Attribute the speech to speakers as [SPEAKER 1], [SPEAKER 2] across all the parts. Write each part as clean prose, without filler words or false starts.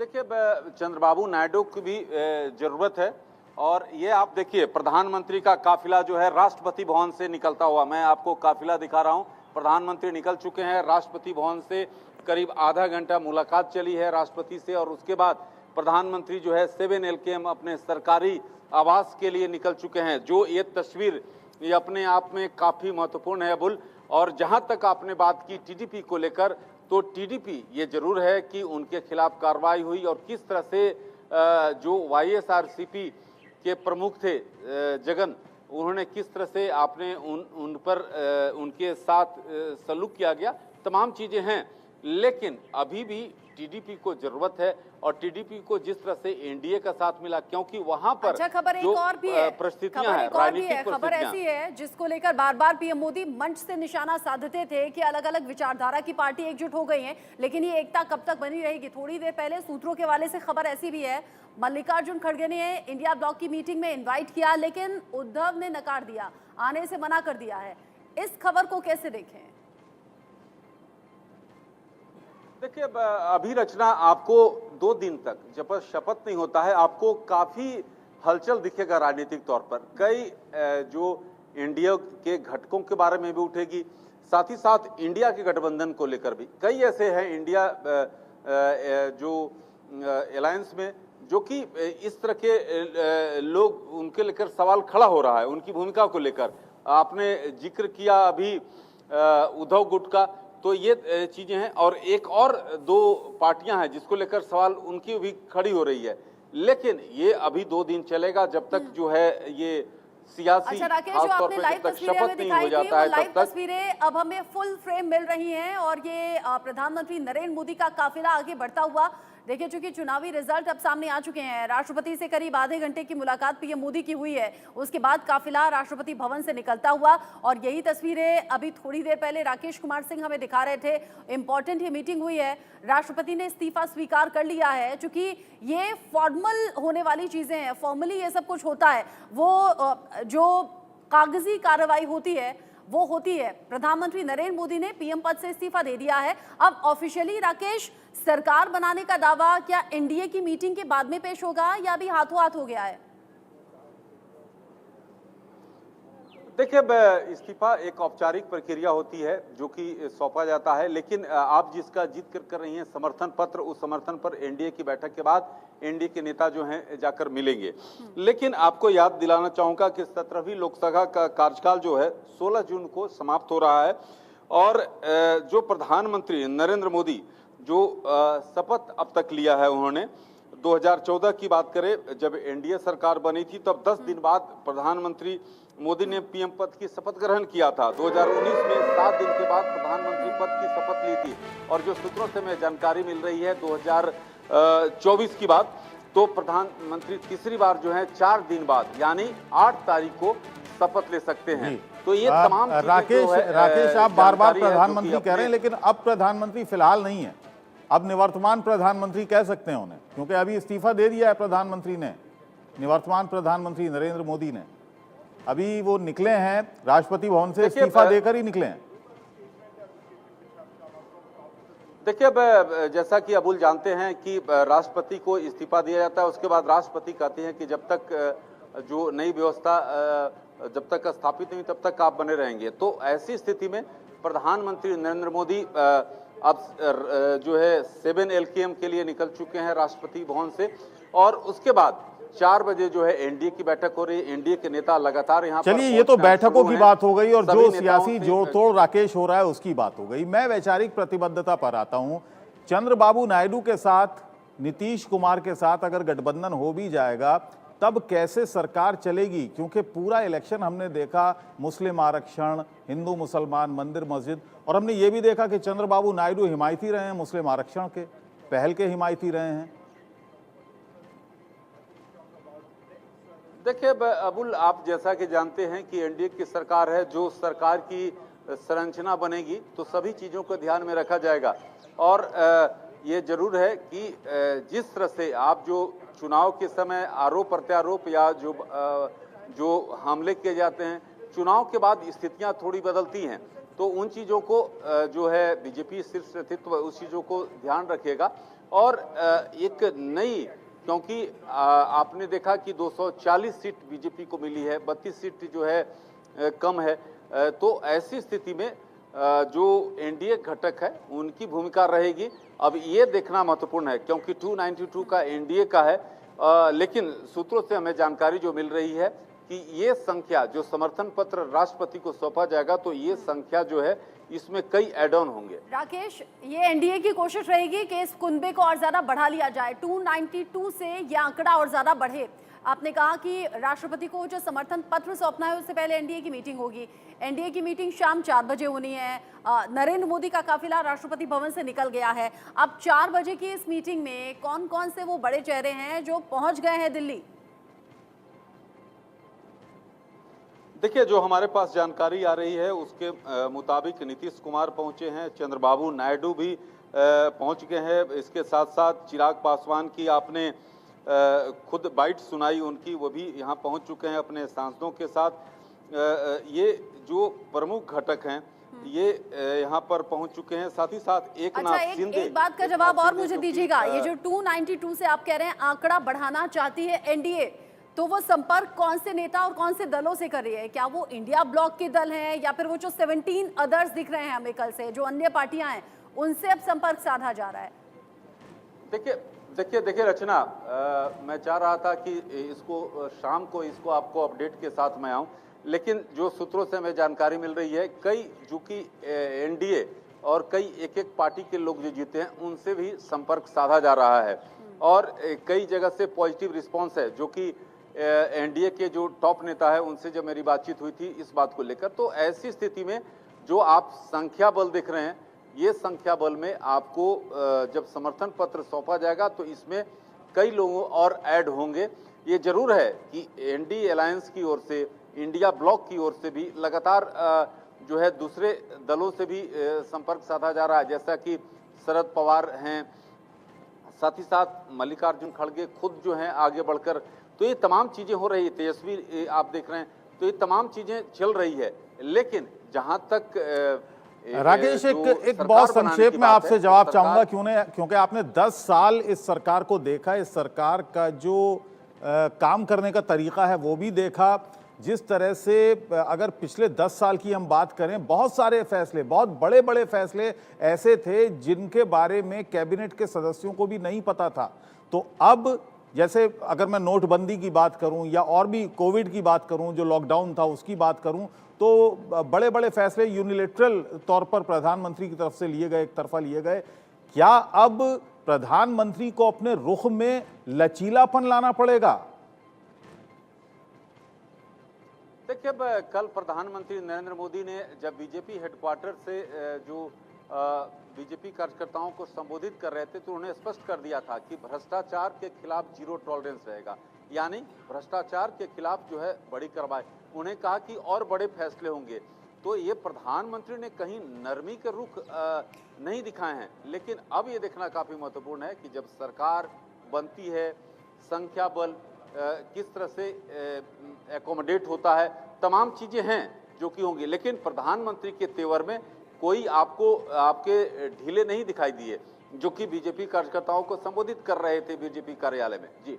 [SPEAKER 1] देखिए, चंद्रबाबू नायडू की भी जरूरत है। और ये आप देखिए, प्रधानमंत्री का काफिला जो है राष्ट्रपति भवन से निकलता हुआ, मैं आपको काफिला दिखा रहा हूं। प्रधानमंत्री निकल चुके हैं राष्ट्रपति भवन से। करीब आधा घंटा मुलाकात चली है राष्ट्रपति से, और उसके बाद प्रधानमंत्री जो है 7 LKM अपने सरकारी आवास के लिए निकल चुके हैं। जो ये तस्वीर, ये अपने आप में काफी महत्वपूर्ण है अबुल। और जहां तक आपने बात की टीडीपी को लेकर, तो टीडीपी ये जरूर है कि उनके खिलाफ कार्रवाई हुई, और किस तरह से जो YSRCP के प्रमुख थे जगन, उन्होंने किस तरह से आपने उन पर उनके साथ सलूक किया गया, तमाम चीजें हैं। लेकिन अभी भी टीडीपी को जरूरत है, और टीडीपी को जिस तरह से एनडीए का साथ मिला, क्योंकि वहां पर
[SPEAKER 2] अच्छा, खबर एक और भी है,
[SPEAKER 1] परिस्थितियां हैं, राजनीतिक
[SPEAKER 2] खबर ऐसी है जिसको लेकर बार बार पीएम मोदी मंच से निशाना साधते थे कि अलग अलग विचारधारा की पार्टी एकजुट हो गई है, लेकिन ये एकता कब तक बनी रहेगी। थोड़ी देर पहले सूत्रों के हवाले से खबर ऐसी भी है, मल्लिकार्जुन खड़गे ने इंडिया ब्लॉक की मीटिंग में इन्वाइट किया, लेकिन उद्धव ने नकार दिया, आने से मना कर दिया है। इस खबर को कैसे देखें?
[SPEAKER 1] देखिए, अभी रचना आपको 2 दिन तक जब शपथ नहीं होता है, आपको काफी हलचल दिखेगा राजनीतिक तौर पर। कई जो इंडिया के घटकों के बारे में भी उठेगी, साथ ही साथ इंडिया के गठबंधन को लेकर भी कई ऐसे हैं इंडिया जो अलायंस में, जो कि इस तरह के लोग, उनके लेकर सवाल खड़ा हो रहा है, उनकी भूमिका को लेकर। आपने जिक्र किया अभी उद्धव गुट का, तो ये चीजें हैं। और एक और 2 पार्टियां हैं जिसको लेकर सवाल उनकी भी खड़ी हो रही है, लेकिन ये अभी 2 दिन चलेगा जब तक जो है ये सियासी,
[SPEAKER 2] अच्छा राकेश, जो आपने लाइव तस्वीरें हमें दिखाई थी, वो लाइव तस्वीरें अब हमें फुल फ्रेम मिल रही हैं, और ये प्रधानमंत्री नरेंद्र मोदी का काफिला आगे बढ़ता हुआ। देखिए, चूंकि चुनावी रिजल्ट अब सामने आ चुके हैं, राष्ट्रपति से करीब आधे घंटे की मुलाकात पीएम मोदी की हुई है, उसके बाद काफिला राष्ट्रपति भवन से निकलता हुआ। और यही तस्वीरें अभी थोड़ी देर पहले राकेश कुमार सिंह हमें दिखा रहे थे। इंपॉर्टेंट ये मीटिंग हुई है, राष्ट्रपति ने इस्तीफा स्वीकार कर लिया है। चूंकि ये फॉर्मल होने वाली चीजें हैं, फॉर्मली ये सब कुछ होता है, वो जो कागजी कार्रवाई होती है वो होती है। प्रधानमंत्री नरेंद्र मोदी ने पीएम पद से इस्तीफा दे दिया है। अब ऑफिशियली राकेश, सरकार बनाने का दावा क्या एनडीए की मीटिंग के बाद में पेश होगा, या अभी हाथों हाथ हो गया है?
[SPEAKER 1] देखिए, इस्तीफा एक औपचारिक प्रक्रिया होती है जो कि सौंपा जाता है, लेकिन आप जिसका जिक्र कर रही हैं समर्थन पत्र, उस समर्थन पर एनडीए की बैठक के बाद एनडीए के नेता जो हैं जाकर मिलेंगे। लेकिन आपको याद दिलाना चाहूंगा कि 17वीं लोकसभा का कार्यकाल जो है 16 जून को समाप्त हो रहा है, और जो प्रधानमंत्री नरेंद्र मोदी जो शपथ अब तक लिया है उन्होंने, 2014 की बात करें जब एनडीए सरकार बनी थी, तब 10 दिन बाद प्रधानमंत्री मोदी ने पीएम पद की शपथ ग्रहण किया था। 2019 में 7 दिन के बाद प्रधानमंत्री पद की शपथ ली थी, और जो सूत्रों से मैं जानकारी मिल रही है 2024 की बात, तो प्रधानमंत्री तीसरी बार जो है 4 दिन बाद यानी 8 तारीख को शपथ ले सकते हैं। तो ये तमाम
[SPEAKER 3] राकेश, आप बार बार प्रधानमंत्री कह रहे हैं, लेकिन अब प्रधानमंत्री फिलहाल नहीं है। अब निवर्तमान प्रधानमंत्री कह सकते हैं उन्हें, क्योंकि अभी इस्तीफा दे दिया है प्रधानमंत्री ने, निवर्तमान प्रधानमंत्री नरेंद्र मोदी ने। अभी वो निकले हैं राष्ट्रपति भवन से, इस्तीफा देकर ही निकले हैं।
[SPEAKER 1] देखिए, जैसा कि अबुल जानते हैं कि राष्ट्रपति को इस्तीफा दिया जाता है, उसके बाद राष्ट्रपति कहते हैं कि जब तक जो नई व्यवस्था जब तक स्थापित नहीं तब तक आप बने रहेंगे। तो ऐसी स्थिति में प्रधानमंत्री नरेंद्र मोदी अब जो है 7 LKM के लिए निकल चुके हैं राष्ट्रपति भवन से, और उसके बाद 4 बजे जो है एनडीए की बैठक हो रही है। एनडीए के नेता लगातार यहाँ
[SPEAKER 3] चलिए, ये तो बैठकों की बात हो गई, और जो सियासी जोड़ तोड़ राकेश हो रहा है उसकी बात हो गई। मैं वैचारिक प्रतिबद्धता पर आता हूं। चंद्रबाबू नायडू के साथ, नीतीश कुमार के साथ अगर गठबंधन हो भी जाएगा, तब कैसे सरकार चलेगी? क्योंकि पूरा इलेक्शन हमने देखा, मुस्लिम आरक्षण, हिंदू मुसलमान, मंदिर मस्जिद, और हमने ये भी देखा कि चंद्रबाबू नायडू हिमायती रहे हैं मुस्लिम आरक्षण के, पहल के हिमायती रहे हैं।
[SPEAKER 1] देखिए अबुल, आप जैसा कि जानते हैं कि एनडीए की सरकार है, जो सरकार की संरचना बनेगी तो सभी चीज़ों को ध्यान में रखा जाएगा। और ये जरूर है कि जिस तरह से आप जो चुनाव के समय आरोप प्रत्यारोप या जो हमले किए जाते हैं, चुनाव के बाद स्थितियां थोड़ी बदलती हैं, तो उन चीज़ों को जो है बीजेपी शीर्ष नेतृत्व उस चीज़ों को ध्यान रखेगा। और एक नई, क्योंकि आपने देखा कि 240 सीट बीजेपी को मिली है, 32 सीट जो है कम है, तो ऐसी स्थिति में जो एनडीए घटक है उनकी भूमिका रहेगी। अब ये देखना महत्वपूर्ण है क्योंकि 292 का एनडीए का है, लेकिन सूत्रों से हमें जानकारी जो मिल रही है कि ये संख्या जो समर्थन पत्र राष्ट्रपति को सौंपा जाएगा, तो ये संख्या जो है इसमें कई एड ऑन होंगे।
[SPEAKER 2] राकेश, ये एनडीए की कोशिश रहेगी कि इस कुनबे को और ज्यादा बढ़ा लिया जाए, 292 से ये आंकड़ा और ज्यादा बढ़े। आपने कहा कि राष्ट्रपति को जो समर्थन पत्र सौंपना है उससे पहले एनडीए की मीटिंग होगी। एनडीए की मीटिंग शाम 4 बजे होनी है। नरेंद्र मोदी का काफिला राष्ट्रपति भवन से निकल गया है। अब 4 बजे की इस मीटिंग में कौन कौन से वो बड़े चेहरे हैं जो पहुंच गए हैं दिल्ली?
[SPEAKER 1] देखिए, जो हमारे पास जानकारी आ रही है उसके मुताबिक नीतीश कुमार पहुंचे हैं, चंद्रबाबू नायडू भी पहुंच गए हैं। इसके साथ साथ चिराग पासवान की आपने खुद बाइट सुनाई उनकी, वो भी यहाँ पहुंच चुके हैं अपने सांसदों के साथ। ये जो प्रमुख घटक हैं ये यहाँ पर पहुंच चुके हैं। साथ ही साथ एकनाथ शिंदे।
[SPEAKER 2] एक बात का जवाब और मुझे दीजिएगा, ये जो 292 से आप कह रहे हैं आंकड़ा बढ़ाना चाहती है एनडीए, तो वो संपर्क कौन से नेता और कौन से दलों से कर रही है? क्या वो इंडिया ब्लॉक के दल हैं या फिर वो जो 17 अदर्स दिख रहे हैं हमें कल से, जो अन्य पार्टियां हैं, उनसे अब संपर्क साधा जा रहा है?
[SPEAKER 1] देखिए रचना, मैं चाह रहा था कि इसको शाम को इसको आपको अपडेट के साथ मैं आऊं, लेकिन जो सूत्रों से हमें जानकारी मिल रही है, कई जो कि एनडीए और कई एक पार्टी के लोग जो जीते हैं उनसे भी संपर्क साधा जा रहा है और कई जगह से पॉजिटिव रिस्पॉन्स है। जो कि एनडीए के जो टॉप नेता है उनसे जब मेरी बातचीत हुई थी इस बात को लेकर, तो ऐसी स्थिति में जो आप संख्या बल देख रहे हैं, ये संख्या बल में आपको जब समर्थन पत्र सौंपा जाएगा तो इसमें कई लोगों और ऐड होंगे। ये जरूर है कि एनडीए अलायंस की ओर से, इंडिया ब्लॉक की ओर से भी लगातार जो है दूसरे दलों से भी संपर्क साधा जा रहा है, जैसा कि शरद पवार हैं, साथ ही साथ मल्लिकार्जुन खड़गे खुद जो हैं आगे बढ़कर, तो ये तमाम चीजें हो रही है। तेजस्वी आप देख रहे हैं, तो ये तमाम चीजें चल रही है। लेकिन जहां तक
[SPEAKER 3] राकेश, एक बहुत संक्षेप में आपसे जवाब चाहूंगा, क्योंकि आपने 10 साल इस सरकार को देखा, इस सरकार का जो काम करने का तरीका है वो भी देखा। जिस तरह से अगर पिछले 10 साल की हम बात करें, बहुत सारे फैसले, बहुत बड़े बड़े फैसले ऐसे थे जिनके बारे में कैबिनेट के सदस्यों को भी नहीं पता था। तो अब जैसे अगर मैं नोटबंदी की बात करूं या और भी कोविड की बात करूं, जो लॉकडाउन था उसकी बात करूं, तो बड़े बड़े फैसले यूनिलेटरल तौर पर प्रधानमंत्री की तरफ से लिए गए, एक तरफा लिए गए। क्या अब प्रधानमंत्री को अपने रुख में लचीलापन लाना पड़ेगा?
[SPEAKER 1] देखिए, कल प्रधानमंत्री नरेंद्र मोदी ने जब बीजेपी हेडक्वार्टर से जो बीजेपी कार्यकर्ताओं को संबोधित कर रहे थे, तो उन्होंने स्पष्ट कर दिया था कि भ्रष्टाचार के खिलाफ जीरो टॉलरेंस रहेगा, यानी भ्रष्टाचार के खिलाफ जो है बड़ी कार्रवाई। उन्हें कहा कि और बड़े फैसले होंगे। तो ये प्रधानमंत्री ने कहीं नरमी के रुख नहीं दिखाए हैं, लेकिन अब ये देखना काफी महत्वपूर्ण है कि जब सरकार बनती है, संख्या बल किस तरह से एकोमोडेट होता है, तमाम चीजें हैं जो कि होंगी। लेकिन प्रधानमंत्री के तेवर में कोई आपको आपके ढीले नहीं दिखाई दिए, जो कि बीजेपी कार्यकर्ताओं को संबोधित कर रहे थे बीजेपी कार्यालय में। जी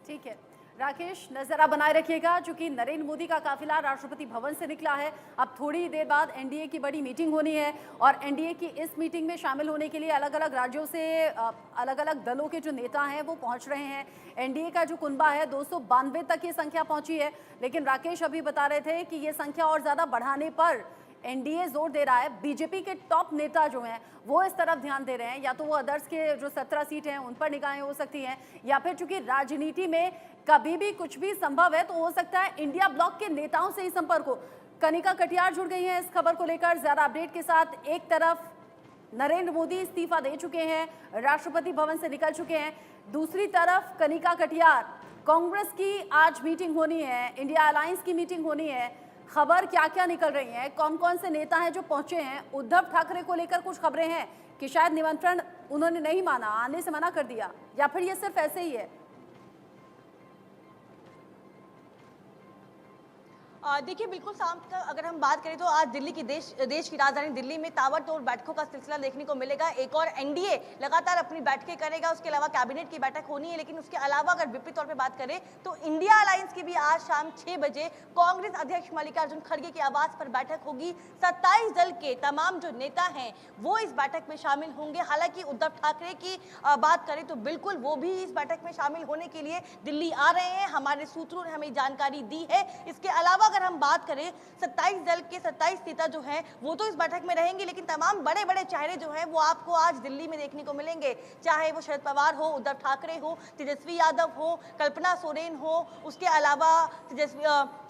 [SPEAKER 2] ठीक है राकेश, नजर आप बनाए रखिएगा, चूंकि नरेंद्र मोदी का काफिला राष्ट्रपति भवन से निकला है। अब थोड़ी देर बाद एनडीए की बड़ी मीटिंग होनी है और एनडीए की इस मीटिंग में शामिल होने के लिए अलग अलग राज्यों से अलग अलग दलों के जो नेता हैं वो पहुंच रहे हैं। एनडीए का जो कुनबा है 292 तक ये संख्या पहुंची है, लेकिन राकेश अभी बता रहे थे कि ये संख्या और ज्यादा बढ़ाने पर एनडीए जोर दे रहा है। बीजेपी के टॉप नेता जो हैं वो इस तरफ ध्यान दे रहे हैं, या तो वो अदर्स के जो 17 सीट हैं उन पर निगाहें हो सकती हैं, या फिर चूंकि राजनीति में कभी भी कुछ भी संभव है, तो हो सकता है इंडिया ब्लॉक के नेताओं से ही संपर्क हो। कनिका कटियार जुड़ गई हैं इस खबर को लेकर ज्यादा अपडेट के साथ। एक तरफ नरेंद्र मोदी इस्तीफा दे चुके हैं, राष्ट्रपति भवन से निकल चुके हैं, दूसरी तरफ कनिका कटियार, कांग्रेस की आज मीटिंग होनी है, इंडिया अलायंस की मीटिंग होनी है। खबर क्या क्या निकल रही है, कौन कौन से नेता हैं जो पहुंचे हैं? उद्धव ठाकरे को लेकर कुछ खबरें हैं कि शायद निमंत्रण उन्होंने नहीं माना, आने से मना कर दिया, या फिर ये सिर्फ ऐसे ही है?
[SPEAKER 4] देखिए बिल्कुल शाम का अगर हम बात करें तो आज दिल्ली की देश की राजधानी दिल्ली में ताबड़तोड़ बैठकों का सिलसिला देखने को मिलेगा। एक और एनडीए लगातार अपनी बैठकें करेगा, उसके अलावा कैबिनेट की बैठक होनी है। लेकिन उसके अलावा अगर विपरीत तौर पे बात करें तो इंडिया अलायंस की भी आज शाम 6 बजे कांग्रेस अध्यक्ष मल्लिकार्जुन खड़गे के आवास पर बैठक होगी। 27 दल के तमाम जो नेता हैं वो इस बैठक में शामिल होंगे। हालांकि उद्धव ठाकरे की बात करें तो बिल्कुल वो भी इस बैठक में शामिल होने के लिए दिल्ली आ रहे हैं, हमारे सूत्रों ने हमें जानकारी दी है। इसके अलावा अगर हम बात करें 27 दल के 27 नेता जो हैं वो तो इस बैठक में रहेंगे, लेकिन तमाम बड़े बड़े चेहरे जो हैं वो आपको आज दिल्ली में देखने को मिलेंगे। चाहे वो शरद पवार हो, उद्धव ठाकरे हो, तेजस्वी यादव हो, कल्पना सोरेन हो, उसके अलावा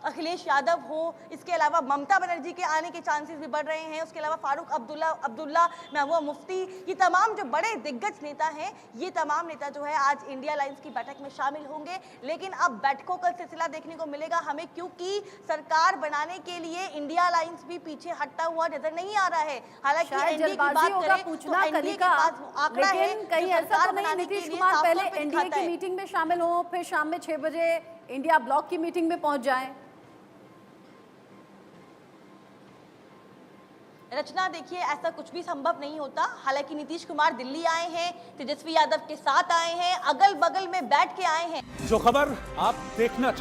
[SPEAKER 4] अखिलेश यादव हो, इसके अलावा ममता बनर्जी के आने के चांसेस भी बढ़ रहे हैं। उसके अलावा फारूक अब्दुल्ला, महबूबा मुफ्ती, ये तमाम जो बड़े दिग्गज नेता हैं ये तमाम नेता जो है आज इंडिया अलायंस की बैठक में शामिल होंगे। लेकिन अब बैठकों का सिलसिला देखने को मिलेगा हमें, क्योंकि सरकार बनाने के लिए इंडिया अलायंस भी पीछे हटता हुआ नजर नहीं आ रहा है। हालांकि एनडीए की बात करें तो एनडीए के पास आंकड़ा है,
[SPEAKER 2] कहीं ऐसा तो नहीं नीतीश कुमार पहले एनडीए की मीटिंग में शामिल हो, फिर शाम में 6 बजे इंडिया ब्लॉक की मीटिंग में पहुंच जाएं?
[SPEAKER 4] रचना देखिए ऐसा कुछ भी संभव नहीं होता। हालांकि नीतीश कुमार दिल्ली आए हैं, तेजस्वी यादव के साथ आए हैं, अगल बगल में बैठ के आए हैं।
[SPEAKER 5] जो खबर आप देखना चाहते